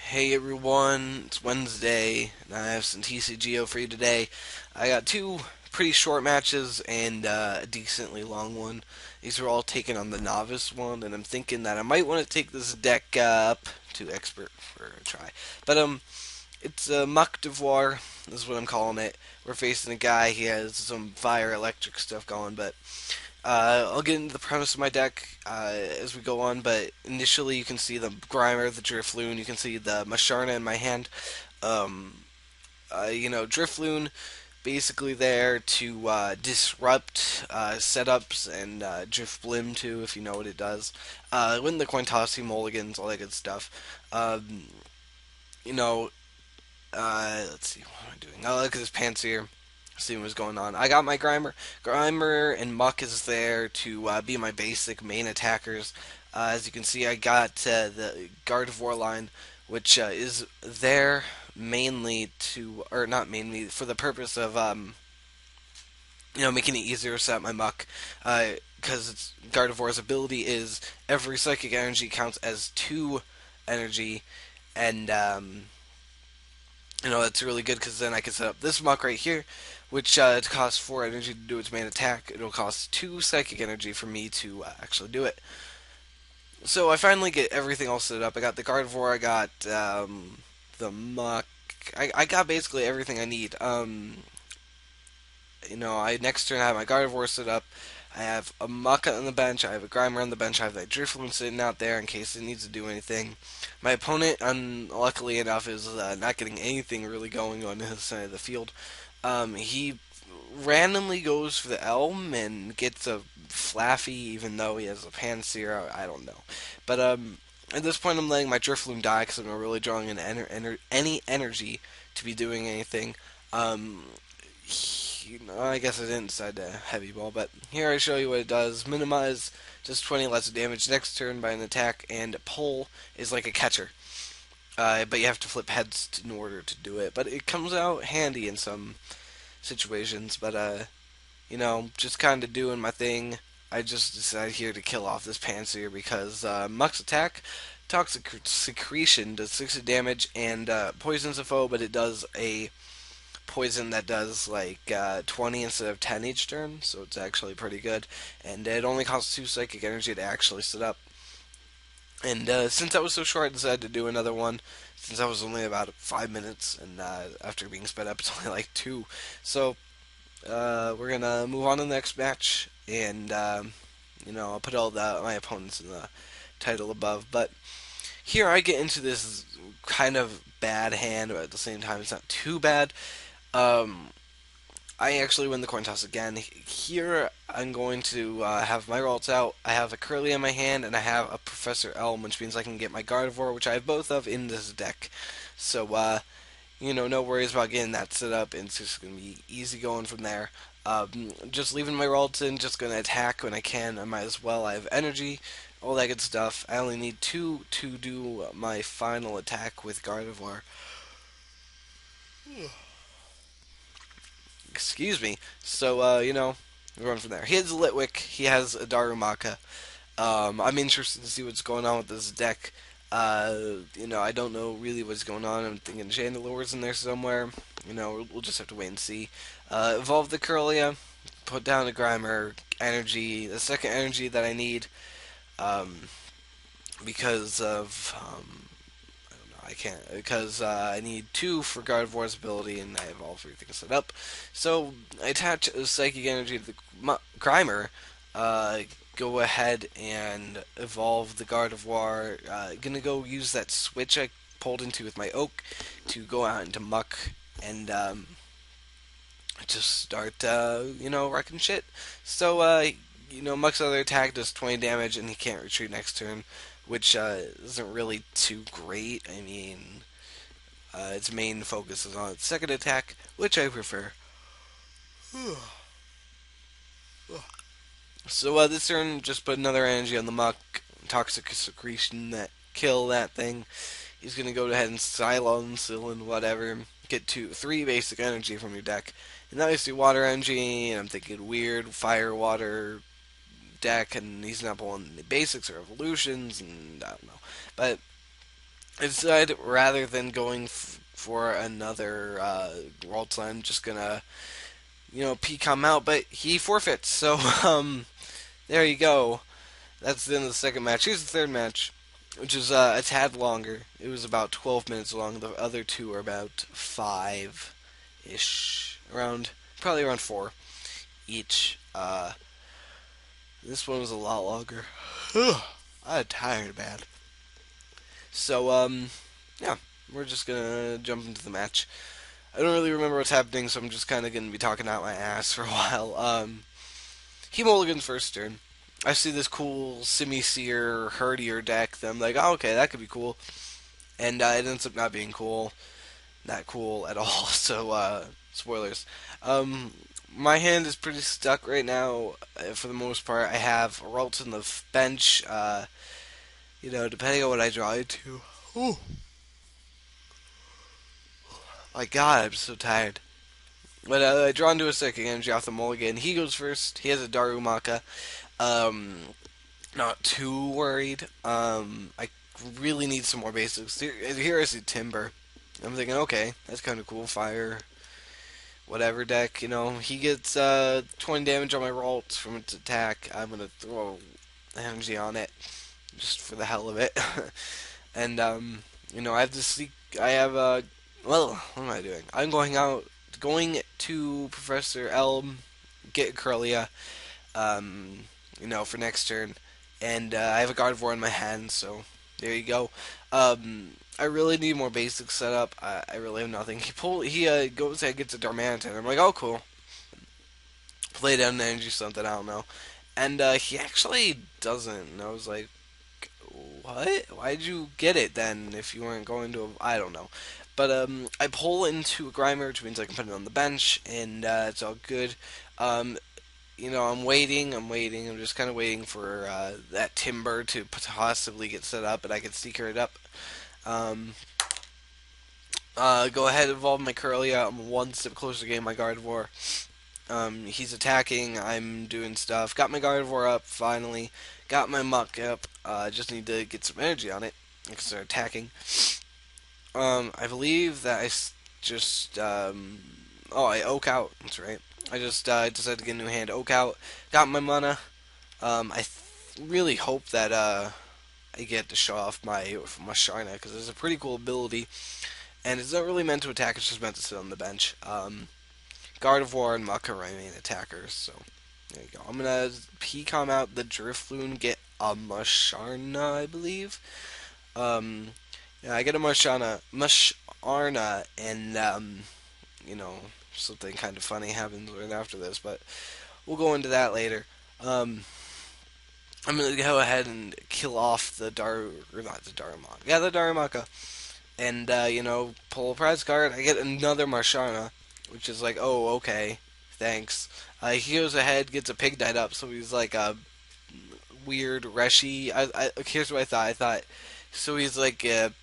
Hey everyone, it's Wednesday, and I have some TCGO for you today. I got two pretty short matches and a decently long one. These are all taken on the novice one, and I'm thinking that I might want to take this deck up to expert for a try. But it's Muck Devoir, is what I'm calling it. We're facing a guy, he has some fire electric stuff going, but I'll get into the premise of my deck as we go on, but initially you can see the Grimer, the Drifloon, you can see the Masharna in my hand. Um, Drifloon basically there to disrupt setups and Drifblim too, if you know what it does. Win the coin toss, mulligans, all that good stuff. Um, you know, let's see, what am I doing? Oh, look at this Panseer. Seeing what's going on. I got my Grimer. Grimer and Muck is there to be my basic main attackers. As you can see, I got the Gardevoir line, which is there mainly to, or not mainly, for the purpose of, making it easier to set up my Muck. Because Gardevoir's ability is every psychic energy counts as 2 energy, and that's really good because then I can set up this Muck right here, which it costs 4 energy to do its main attack. It'll cost 2 psychic energy for me to actually do it. So I finally get everything all set up. I got the Gardevoir, I got the Muck. I got basically everything I need. I next turn I have my Gardevoir set up. I have a Muck on the bench. I have a Grimer on the bench. I have that Drifloon sitting out there in case it needs to do anything. My opponent, unluckily enough, is not getting anything really going on his side of the field. He randomly goes for the Elm and gets a Flaffy, even though he has a Panseer. I don't know, but at this point, I'm letting my Drifloon die because I'm not really drawing in any energy to be doing anything. Um, I guess I didn't decide to heavy ball, but here I show you what it does. Minimize just 20 less damage next turn by an attack, and pull is like a catcher. But you have to flip heads in order to do it. But it comes out handy in some situations. But just kind of doing my thing. I just decided here to kill off this Panseer because Muck's attack, Toxic Secretion, does 60 damage and poisons a foe, but it does a poison that does like 20 instead of 10 each turn, so it's actually pretty good. And it only costs 2 psychic energy to actually set up. And since I was so short, I decided to do another one. Since I was only about 5 minutes, and after being sped up, it's only like 2. So we're gonna move on to the next match, and I'll put all my opponents in the title above. But here I get into this kind of bad hand, but at the same time, it's not too bad. Um, I actually win the coin toss again. Here, I'm going to have my rolls out. I have a Curly in my hand, and I have a Professor Elm, which means I can get my Gardevoir, which I have both of in this deck. So, no worries about getting that set up, and it's just going to be easy going from there. Just leaving my rolls in, just going to attack when I can. I might as well. I have energy, all that good stuff. I only need 2 to do my final attack with Gardevoir. Excuse me. So, we're going from there. He has a Litwick. He has a Darumaka. I'm interested to see what's going on with this deck. I don't know really what's going on. I'm thinking Chandelore's in there somewhere. We'll just have to wait and see. Evolve the Curlia. Put down a Grimer energy. The second energy that I need. Um, because of I can't because I need 2 for Gardevoir's ability, and I have all 3 things set up. So I attach a Psychic Energy to the Grimer. Uh, Go ahead and evolve the Gardevoir. Gonna go use that switch I pulled into with my Oak to go out into Muck and just start wrecking shit. So Muck's other attack does 20 damage, and he can't retreat next turn, which isn't really too great. I mean, its main focus is on its second attack, which I prefer. So this turn, just put another energy on the Muck, Toxic Secretion, that kill that thing. He's gonna go ahead and silence and whatever. Get 3 basic energy from your deck. And now I see water energy, and I'm thinking weird fire water deck, and he's not pulling the basics or evolutions, and I don't know. But I decided rather than going for another World I'm just gonna, PCOM out, but he forfeits. So, there you go. That's the end of the second match. Here's the third match, which is a tad longer. It was about 12 minutes long. The other two are about 5-ish. Probably around 4 each. This one was a lot longer. I'm tired, bad. So, yeah, we're just gonna jump into the match. I don't really remember what's happening, so I'm just kind of gonna be talking out my ass for a while. He mulligans first turn. I see this cool Simisear Herdier deck that I'm like, oh, okay, that could be cool. And it ends up not being cool. Not cool at all. So, spoilers. Um, my hand is pretty stuck right now for the most part. I have Ralts on the bench. Depending on what I draw into. Oh my god, I'm so tired. But I draw into a second energy off the mulligan. He goes first. He has a Darumaka. Um, Not too worried. I really need some more basics. Here I see Timber. I'm thinking, okay, that's kind of cool. Fire, whatever deck. He gets 20 damage on my Ralt from its attack. I'm gonna throw energy on it just for the hell of it. And I have to seek. I have well, what am I doing? I'm going to Professor Elm, get Curlia, um, for next turn, and I have a Gardevoir in my hand, so there you go. I really need more basic setup. I really have nothing. He goes ahead, gets a Darmanitan. I'm like, oh cool. Play down an energy something, I don't know. And he actually doesn't. And I was like, what? Why'd you get it then if you weren't going to? I don't know. But I pull into a Grimer, which means I can put it on the bench, and it's all good. Um, I'm waiting. I'm just kind of waiting for that Timber to possibly get set up, and I can secret it up. Um, go ahead, evolve my Curlia. I'm one step closer to getting my Gardevoir. He's attacking. I'm doing stuff. Got my Gardevoir up finally. Got my Muck up. Just need to get some energy on it. I can start attacking. I believe that just I oak out. That's right. I just decided to get a new hand. Oak out. Got my mana. Really hope that I get to show off my Sharna because it's a pretty cool ability, and it's not really meant to attack. It's just meant to sit on the bench. Gardevoir and Muck are my main attackers, so there you go. I'm gonna PCOM out the Drifloon, get a Musharna, I believe. Um, yeah, I get a Musharna, and you know, something kind of funny happens right after this, but we'll go into that later. Um, I'm gonna go ahead and kill off or not the Darumaka. Yeah, the Darumaka. And, pull a prize card. I get another Marshana, which is like, oh, okay, thanks. He goes ahead, gets a Pignite up, so he's like a weird Reshi. Here's what I thought. So he's like a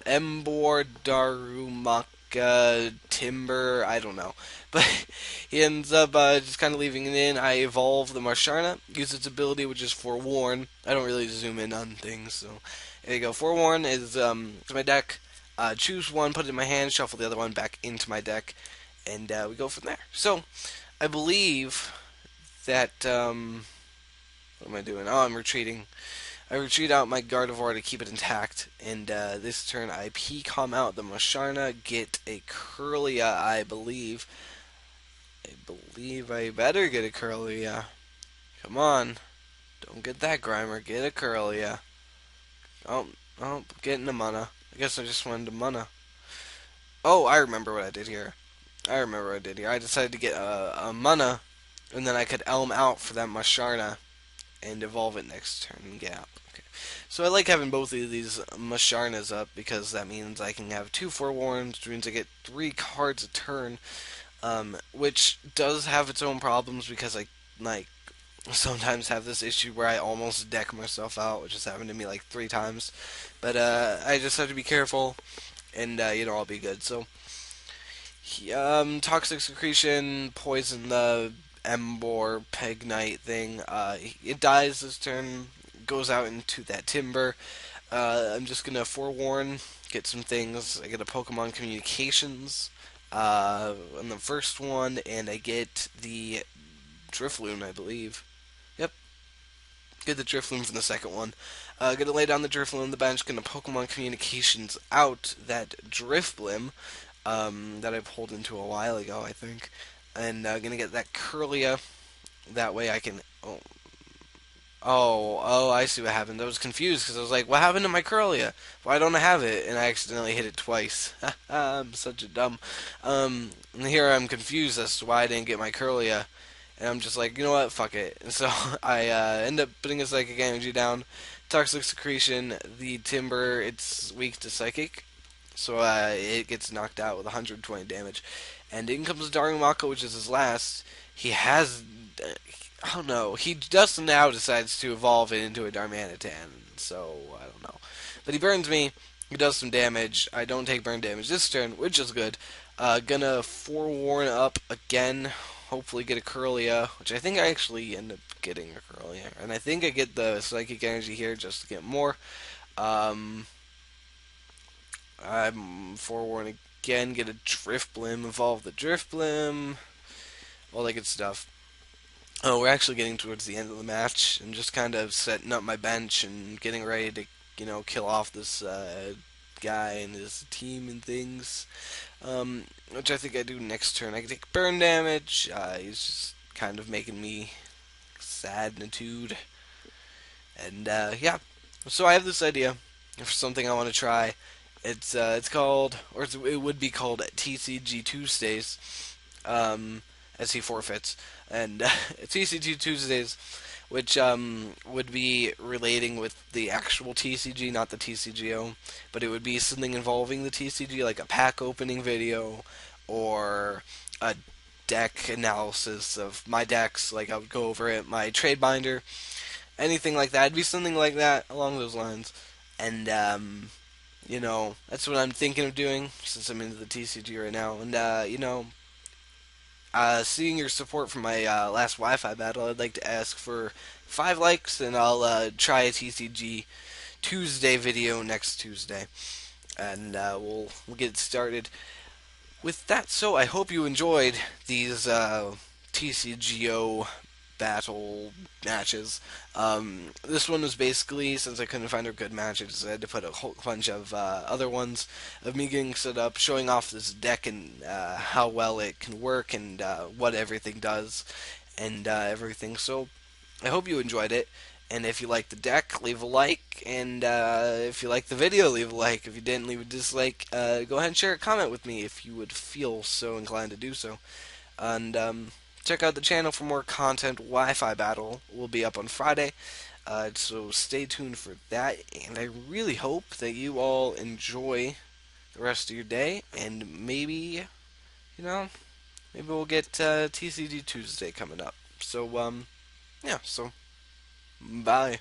Embor Darumaka Timber. I don't know. But he ends up just kind of leaving it in. I evolve the Marsharna, use its ability, which is Forewarn. I don't really zoom in on things, so there you go. Forewarn is my deck. Choose one, put it in my hand, shuffle the other one back into my deck, and we go from there. So, I believe that what am I doing? Oh, I'm retreating. I retreat out my Gardevoir to keep it intact, and this turn I PCOM out the Musharna, get a Curlia, I believe. I better get a Curlia. Come on. Don't get that Grimer, get a Curlia. Getting a mana. I guess I just wanted a mana. Oh, I remember what I did here. I decided to get a mana, and then I could Elm out for that Musharna and evolve it next turn and gap. Okay. So I like having both of these Musharnas up because that means I can have 2 Forewarns, which means I get 3 cards a turn, which does have its own problems because I like sometimes have this issue where I almost deck myself out, which has happened to me like 3 times. But I just have to be careful, and I'll be good. So, Toxic Secretion, poison the Embor Pignite thing. It dies this turn, goes out into that Timber. I'm just gonna forewarn, get some things. I get a Pokemon Communications on the first one, and I get the Drifloon, I believe. Yep, get the Drifloon from the second one. Gonna lay down the Drifloon on the bench. Gonna Pokemon Communications out that Drifblim that I pulled into a while ago, I think, and gonna get that Curlia. That way I can. Oh, I see what happened. I was confused because I was like, what happened to my Curlia? Why don't I have it? And I accidentally hit it twice. I'm such a dumb. And here I'm confused as to why I didn't get my Curlia. And I'm just like, you know what? Fuck it. And so I end up putting a Psychic Energy down. Toxic Secretion, the Timber, it's weak to Psychic. So it gets knocked out with 120 damage. And in comes Darumaka, which is his last. He has I don't know. He just now decides to evolve it into a Darmanitan, so I don't know. But he burns me. He does some damage. I don't take burn damage this turn, which is good. Gonna forewarn up again. Hopefully get a Curlia, which I think I actually end up getting a Curlia. And I think I get the Psychic Energy here just to get more. Um, I'm forewarn again. Get a Drifblim. Evolve the Drifblim. All that good stuff. Oh, we're actually getting towards the end of the match. I'm just kind of setting up my bench and getting ready to, kill off this guy and his team and things. Which I think I do next turn. I can take burn damage. He's just kind of making me sadnitude. And yeah, so I have this idea for something I want to try. It's called, or it would be called TCG Tuesdays. As he forfeits, and TCG Tuesdays, which would be relating with the actual TCG, not the TCGO, but it would be something involving the TCG, like a pack opening video or a deck analysis of my decks. Like I would go over it, my trade binder, anything like that. It'd be something like that along those lines, and that's what I'm thinking of doing since I'm into the TCG right now, and seeing your support for my last Wi-Fi battle, I'd like to ask for 5 likes, and I'll try a TCG Tuesday video next Tuesday, and we'll get started with that. So I hope you enjoyed these TCGO battle matches. This one was basically, since I couldn't find a good match, I decided to put a whole bunch of other ones of me getting set up, showing off this deck and how well it can work and what everything does and everything. So I hope you enjoyed it. And if you like the deck, leave a like. And if you like the video, leave a like. If you didn't, leave a dislike. Go ahead and share a comment with me if you would feel so inclined to do so. And check out the channel for more content. Wi-Fi Battle will be up on Friday, so stay tuned for that. And I really hope that you all enjoy the rest of your day, and maybe, maybe we'll get TCG Tuesday coming up. So, yeah, so, bye.